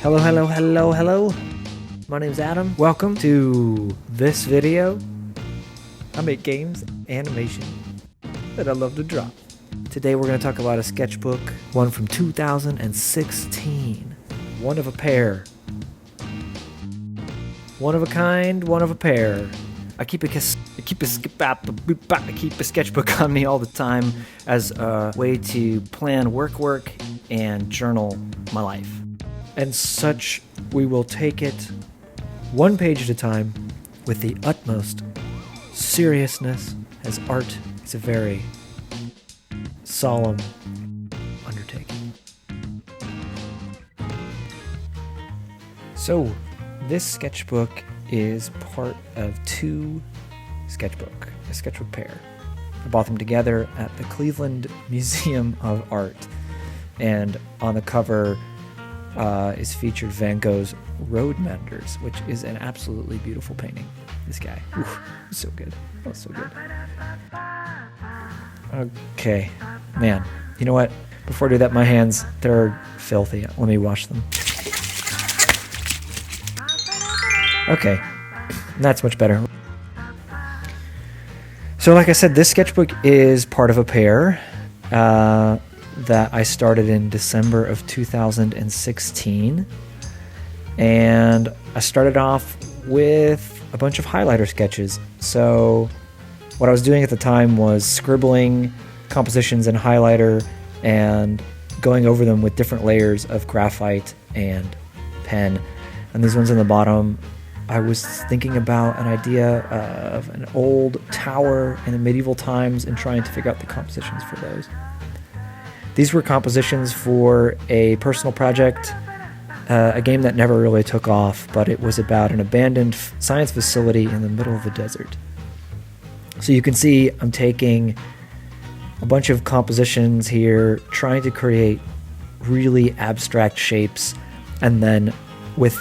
Hello, hello, hello, hello. My name's Adam. Welcome to this video. I make games, animation that I love to draw. Today we're going to talk about a sketchbook, one from 2016. One of a pair. One of a kind, one of a pair. I keep a sketchbook on me all the time as a way to plan work, and journal my life. And such, we will take it one page at a time with the utmost seriousness, as art is a very solemn undertaking. So, this sketchbook is part of a sketchbook pair. I bought them together at the Cleveland Museum of Art, and on the cover is featured Van Gogh's Road Menders, which is an absolutely beautiful painting. This guy, so good. Oh, so good. Okay, man, you know what? Before I do that, my hands, they're filthy. Let me wash them. Okay, that's much better. So like I said, this sketchbook is part of a pair that I started in December of 2016. And I started off with a bunch of highlighter sketches. So what I was doing at the time was scribbling compositions in highlighter and going over them with different layers of graphite and pen. And these ones in the bottom, I was thinking about an idea of an old tower in the medieval times and trying to figure out the compositions for those. These were compositions for a personal project, a game that never really took off, but it was about an abandoned science facility in the middle of the desert. So you can see I'm taking a bunch of compositions here, trying to create really abstract shapes, and then with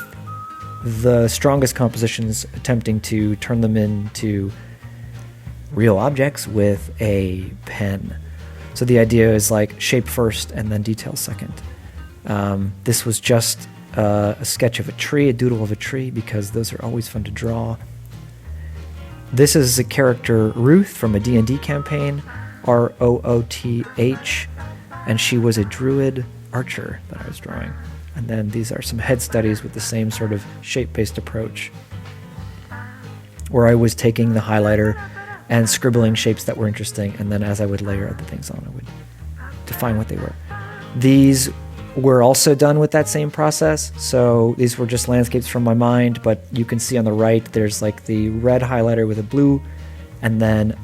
the strongest compositions attempting to turn them into real objects with a pen. So the idea is like shape first and then detail second. This was just a sketch of a tree, a doodle of a tree, because those are always fun to draw. This is a character, Ruth, from a D&D campaign, Rooth, and she was a druid archer that I was drawing. And then these are some head studies with the same sort of shape-based approach, where I was taking the highlighter and scribbling shapes that were interesting, and then as I would layer other things on, I would define what they were. These were also done with that same process, so these were just landscapes from my mind, but you can see on the right there's like the red highlighter with a blue, and then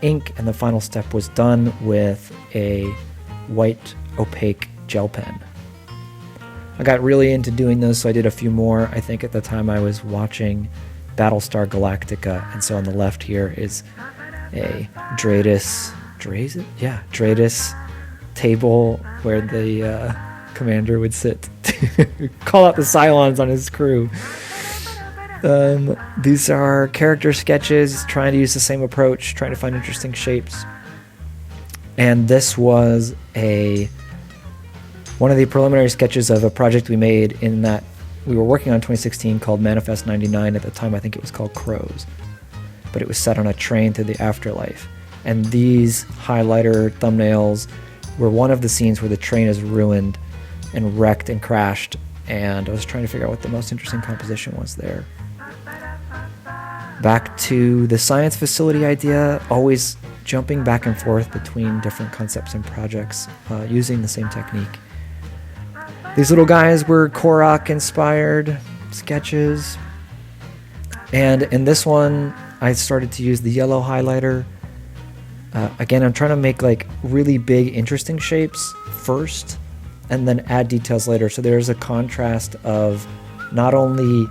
ink, and the final step was done with a white opaque gel pen. I got really into doing those, so I did a few more. I think at the time I was watching Battlestar Galactica, and so on the left here is a Dradis table where the commander would sit to call out the Cylons on his crew. These are character sketches, trying to use the same approach, trying to find interesting shapes. And this was one of the preliminary sketches of a project we made in that we were working on in 2016 called Manifest 99. At the time, I think it was called Crows, but it was set on a train through the afterlife. And these highlighter thumbnails were one of the scenes where the train is ruined and wrecked and crashed, and I was trying to figure out what the most interesting composition was there. Back to the science facility idea, always jumping back and forth between different concepts and projects using the same technique. These little guys were Korok-inspired sketches. And in this one, I started to use the yellow highlighter. Again, I'm trying to make like really big, interesting shapes first, and then add details later. So there's a contrast of not only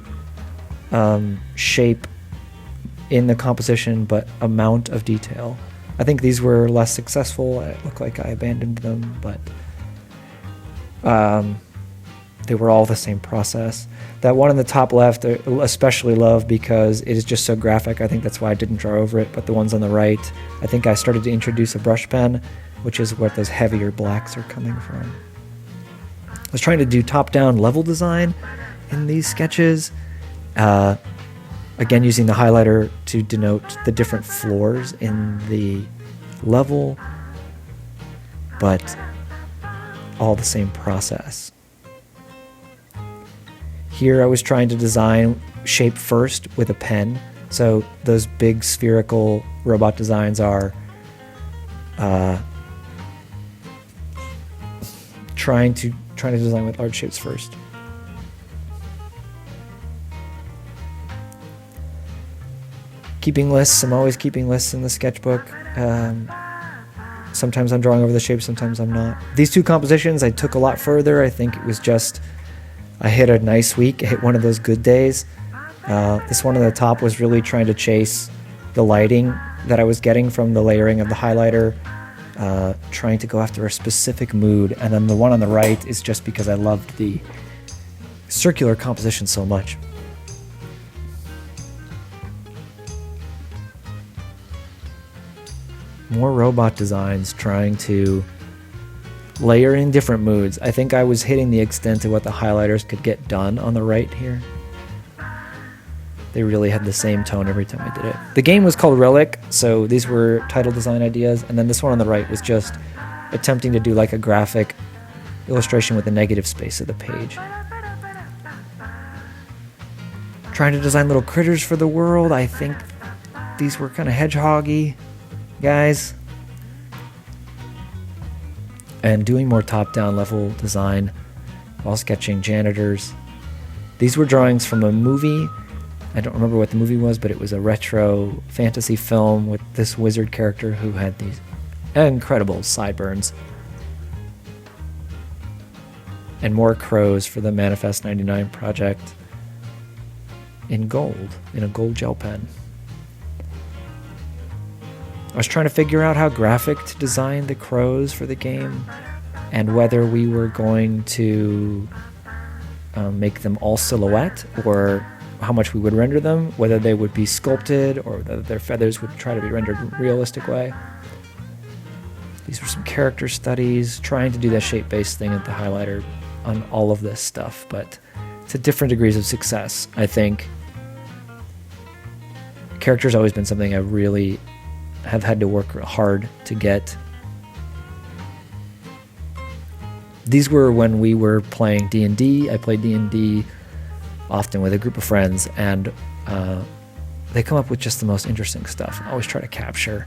shape in the composition, but amount of detail. I think these were less successful. It looked like I abandoned them, but they were all the same process. That one in the top left I especially love because it is just so graphic. I think that's why I didn't draw over it, but the ones on the right, I think I started to introduce a brush pen, which is what those heavier blacks are coming from. I was trying to do top-down level design in these sketches. Again, using the highlighter to denote the different floors in the level, but all the same process. Here I was trying to design shape first with a pen. So those big spherical robot designs are trying to design with large shapes first. Keeping lists. I'm always keeping lists in the sketchbook. Sometimes I'm drawing over the shape, sometimes I'm not. These two compositions I took a lot further. I think it was just, I hit a nice week. I hit one of those good days. This one on the top was really trying to chase the lighting that I was getting from the layering of the highlighter, trying to go after a specific mood. And then the one on the right is just because I loved the circular composition so much. More robot designs trying to layer in different moods. I think I was hitting the extent of what the highlighters could get done on the right here. They really had the same tone every time I did it. The game was called Relic, so these were title design ideas, and then this one on the right was just attempting to do like a graphic illustration with the negative space of the page. Trying to design little critters for the world. I think these were kind of hedgehoggy guys. And doing more top-down level design while sketching janitors. These were drawings from a movie. I don't remember what the movie was, but it was a retro fantasy film with this wizard character who had these incredible sideburns. And more crows for the Manifest 99 project in gold, in a gold gel pen. I was trying to figure out how graphic to design the crows for the game and whether we were going to make them all silhouette or how much we would render them, whether they would be sculpted or whether their feathers would try to be rendered in a realistic way. These were some character studies, trying to do that shape-based thing at the highlighter on all of this stuff, but to different degrees of success. I think character's always been something I really have had to work hard to get. These were when we were playing D&D. I played D&D often with a group of friends, and they come up with just the most interesting stuff. I always try to capture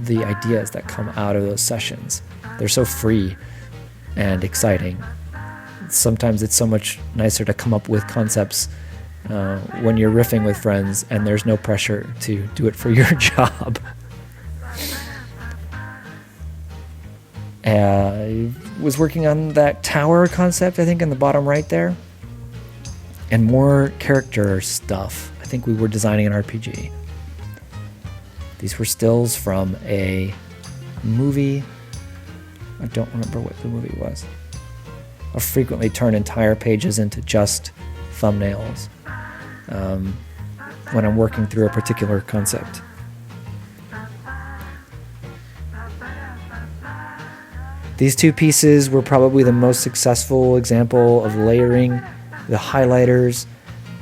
the ideas that come out of those sessions. They're so free and exciting. Sometimes it's so much nicer to come up with concepts when you're riffing with friends and there's no pressure to do it for your job. I was working on that tower concept, I think, in the bottom right there. And more character stuff. I think we were designing an RPG. These were stills from a movie. I don't remember what the movie was. I'll frequently turn entire pages into just thumbnails when I'm working through a particular concept. These two pieces were probably the most successful example of layering the highlighters.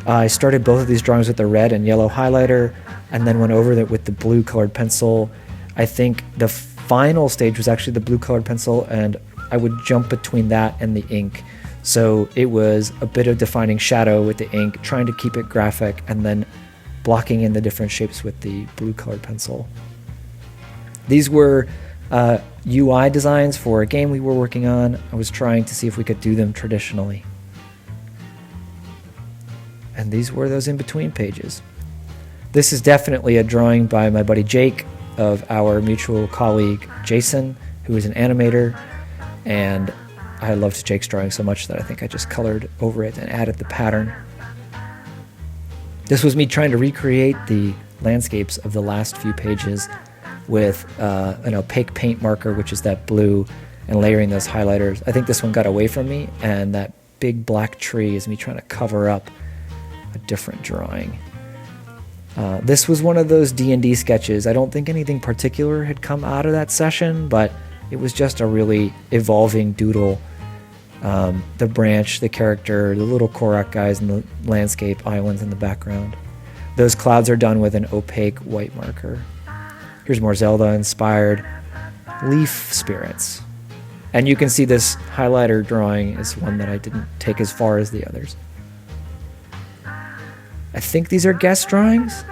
I started both of these drawings with the red and yellow highlighter and then went over it with the blue colored pencil. I think the final stage was actually the blue colored pencil, and I would jump between that and the ink. So it was a bit of defining shadow with the ink, trying to keep it graphic, and then blocking in the different shapes with the blue colored pencil. These were UI designs for a game we were working on. I was trying to see if we could do them traditionally. And these were those in-between pages. This is definitely a drawing by my buddy Jake of our mutual colleague Jason, who is an animator, and I loved Jake's drawing so much that I think I just colored over it and added the pattern. This was me trying to recreate the landscapes of the last few pages with an opaque paint marker, which is that blue, and layering those highlighters. I think this one got away from me, and that big black tree is me trying to cover up a different drawing. This was one of those D&D sketches. I don't think anything particular had come out of that session, but it was just a really evolving doodle The branch, the character, the little Korok guys, and the landscape islands in the background. Those clouds are done with an opaque white marker. Here's more Zelda-inspired leaf spirits. And you can see this highlighter drawing is one that I didn't take as far as the others. I think these are guest drawings.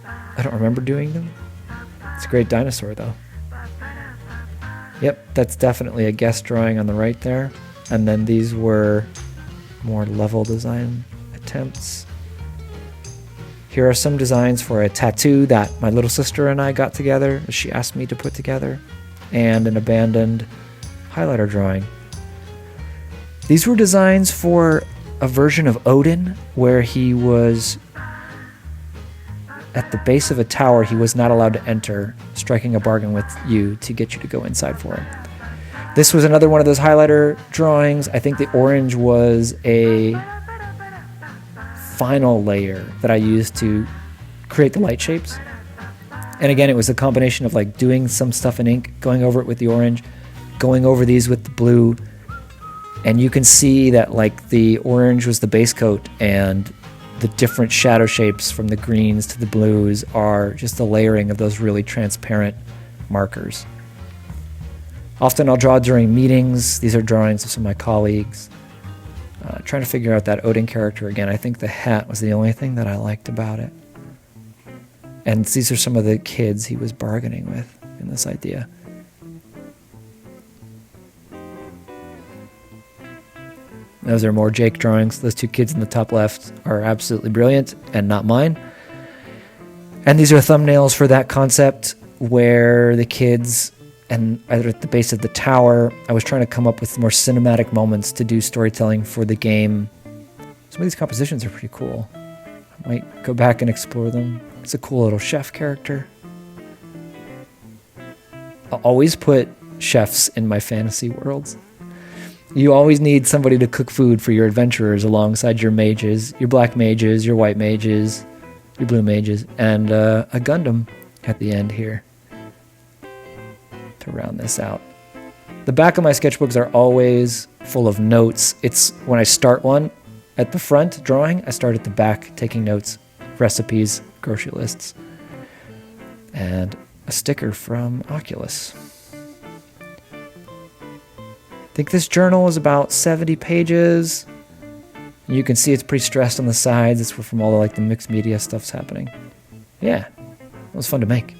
I don't remember doing them. It's a great dinosaur, though. Yep, that's definitely a guest drawing on the right there. And then these were more level design attempts. Here are some designs for a tattoo that my little sister and I got together. She asked me to put together. And an abandoned highlighter drawing. These were designs for a version of Odin where he was at the base of a tower he was not allowed to enter, striking a bargain with you to get you to go inside for him. This was another one of those highlighter drawings. I think the orange was a final layer that I used to create the light shapes. And again, it was a combination of like doing some stuff in ink, going over it with the orange, going over these with the blue. And you can see that like the orange was the base coat and the different shadow shapes from the greens to the blues are just the layering of those really transparent markers. Often I'll draw during meetings. These are drawings of some of my colleagues. Trying to figure out that Odin character again. I think the hat was the only thing that I liked about it. And these are some of the kids he was bargaining with in this idea. Those are more Jake drawings. Those two kids in the top left are absolutely brilliant and not mine. And these are thumbnails for that concept where the kids and either at the base of the tower, I was trying to come up with more cinematic moments to do storytelling for the game. Some of these compositions are pretty cool. I might go back and explore them. It's a cool little chef character. I'll always put chefs in my fantasy worlds. You always need somebody to cook food for your adventurers alongside your mages, your black mages, your white mages, your blue mages, and a Gundam at the end here to round this out. The back of my sketchbooks are always full of notes. It's when I start one at the front drawing, I start at the back taking notes, recipes, grocery lists, and a sticker from Oculus. I think this journal is about 70 pages. You can see it's pretty stressed on the sides. It's from all the, like the mixed media stuff's happening. Yeah, it was fun to make.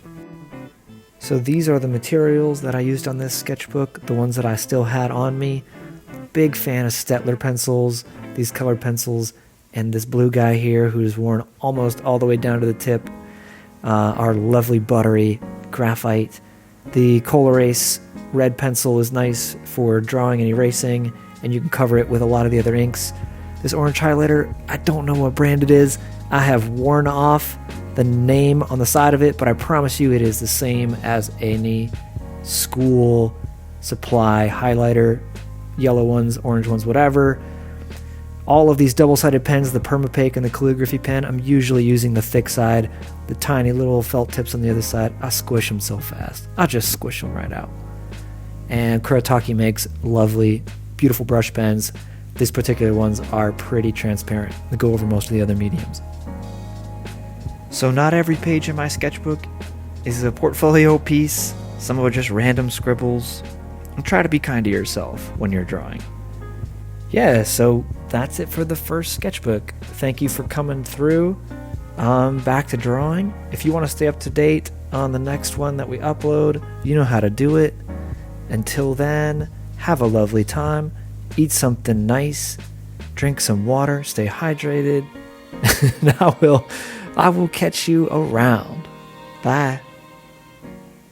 So these are the materials that I used on this sketchbook, the ones that I still had on me. Big fan of Stettler pencils, these colored pencils, and this blue guy here who's worn almost all the way down to the tip. Our lovely buttery graphite. The Colorase red pencil is nice for drawing and erasing, and you can cover it with a lot of the other inks. This orange highlighter, I don't know what brand it is. I have worn off the name on the side of it, but I promise you it is the same as any school supply highlighter, yellow ones, orange ones, whatever. All of these double-sided pens, the Permapaque and the calligraphy pen, I'm usually using the thick side. The tiny little felt tips on the other side, I squish them so fast. I'll just squish them right out. And Kuretake makes lovely, beautiful brush pens. These particular ones are pretty transparent. They go over most of the other mediums. So not every page in my sketchbook is a portfolio piece. Some of it are just random scribbles. And try to be kind to yourself when you're drawing. Yeah, so that's it for the first sketchbook. Thank you for coming through. Back to drawing. If you want to stay up to date on the next one that we upload, you know how to do it. Until then, have a lovely time. Eat something nice. Drink some water. Stay hydrated. And I will catch you around. Bye.